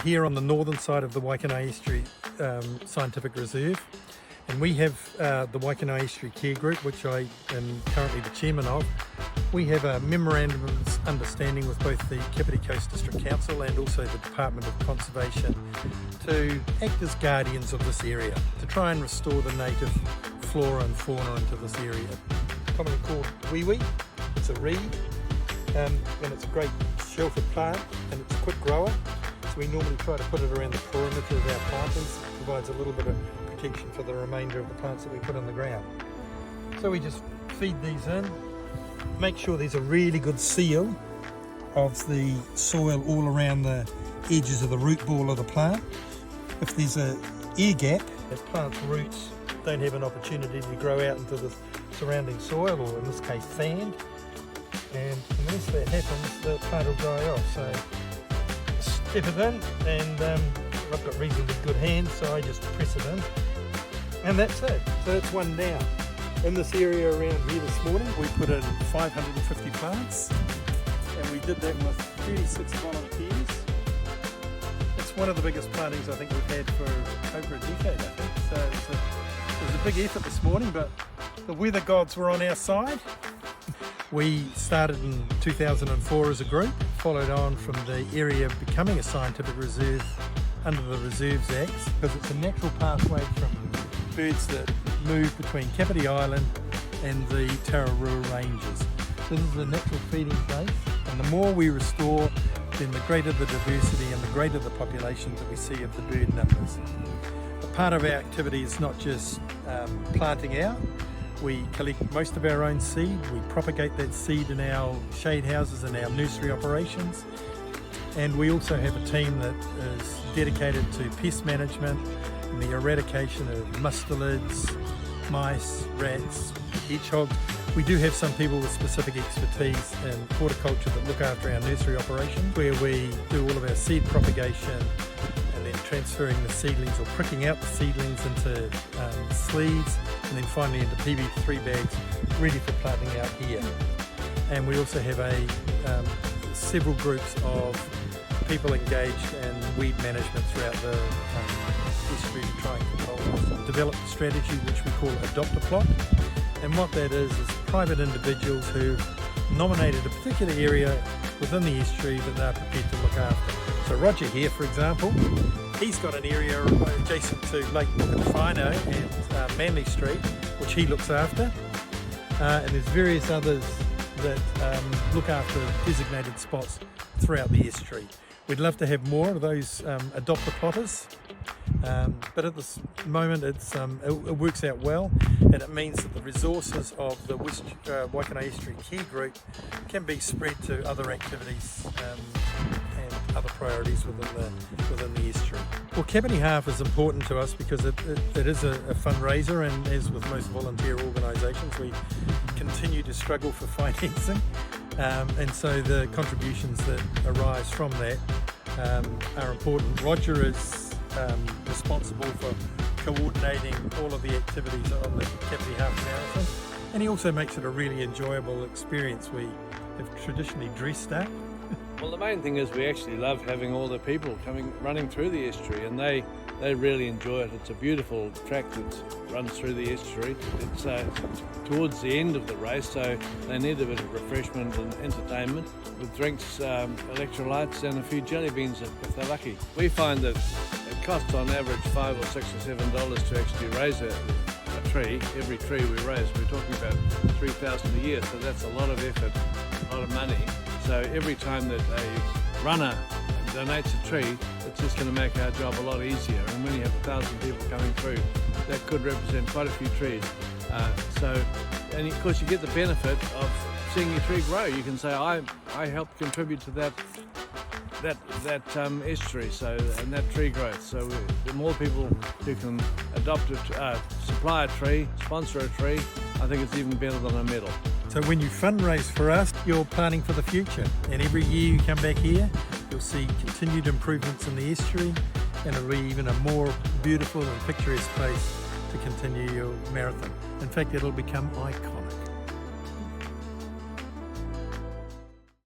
here on the northern side of the Waikanae Estuary Scientific Reserve, and we have the Waikanae Estuary Care Group, which I am currently the chairman of. We have a memorandum of understanding with both the Kāpiti Coast District Council and also the Department of Conservation to act as guardians of this area, to try and restore the native flora and fauna into this area. Commonly called wee. It's a reed, and it's a great sheltered plant, and it's a quick grower. So we normally try to put it around the perimeter of our plantings. It provides a little bit of protection for the remainder of the plants that we put in the ground. So we just feed these in, make sure there's a really good seal of the soil all around the edges of the root ball of the plant. If there's an air gap, the plant's roots don't have an opportunity to grow out into the surrounding soil, or in this case sand, and unless that happens the plant will die off. So step it in, and I've got reasonably good hands, so I just press it in, and that's it. So that's one down. In this area around here this morning we put in 550 plants, and we did that with 36 volunteers. It's one of the biggest plantings I think we've had for over a decade, I think. So it was a big effort this morning, but the weather gods were on our side. We started in 2004 as a group, followed on from the area becoming a scientific reserve under the Reserves Act, because it's a natural pathway from birds that move between Kāpiti Island and the Tararua Ranges. So this is a natural feeding place, and the more we restore, then the greater the diversity and the greater the population that we see of the bird numbers. But part of our activity is not just planting out. We collect most of our own seed, we propagate that seed in our shade houses and our nursery operations, and we also have a team that is dedicated to pest management and the eradication of mustelids, mice, rats, hedgehogs. We do have some people with specific expertise in horticulture that look after our nursery operations, where we do all of our seed propagation and then transferring the seedlings or pricking out the seedlings into sleeves, and then finally into PB3 bags ready for planting out here. And we also have several groups of people engaged in weed management throughout the estuary to try and control this. Developed a strategy which we call Adopt a Plot, and what that is private individuals who've nominated a particular area within the estuary that they're prepared to look after. So Roger here, for example, he's got an area adjacent to Lake Whakatawhānau and Manly Street, which he looks after, and there's various others that look after designated spots throughout the estuary. We'd love to have more of those adopt-a-plotters, but at this moment it works out well, and it means that the resources of the Waikanae Estuary Care Group can be spread to other activities and other priorities within the estuary. Well, Kāpiti Half is important to us because it is a fundraiser, and as with most volunteer organisations, we continue to struggle for financing, and so the contributions that arise from that are important. Roger is responsible for coordinating all of the activities on the Kāpiti Half Marathon, and he also makes it a really enjoyable experience. We have traditionally dressed up. Well, the main thing is we actually love having all the people running through the estuary, and they really enjoy it. It's a beautiful track that runs through the estuary. It's towards the end of the race, so they need a bit of refreshment and entertainment with drinks, electrolytes, and a few jelly beans if they're lucky. We find that it costs on average $5 or $6 or $7 to actually raise a tree. Every tree we raise, we're talking about $3,000 a year, so that's a lot of effort, a lot of money. So every time that a runner donates a tree, it's just going to make our job a lot easier. And when you have 1,000 people coming through, that could represent quite a few trees. And of course you get the benefit of seeing your tree grow. You can say, I helped contribute to that estuary, and that tree growth. So the more people who can supply a tree, sponsor a tree, I think it's even better than a medal. So when you fundraise for us, you're planning for the future, and every year you come back here, you'll see continued improvements in the estuary, and it'll be even a more beautiful and picturesque place to continue your marathon. In fact, it'll become iconic.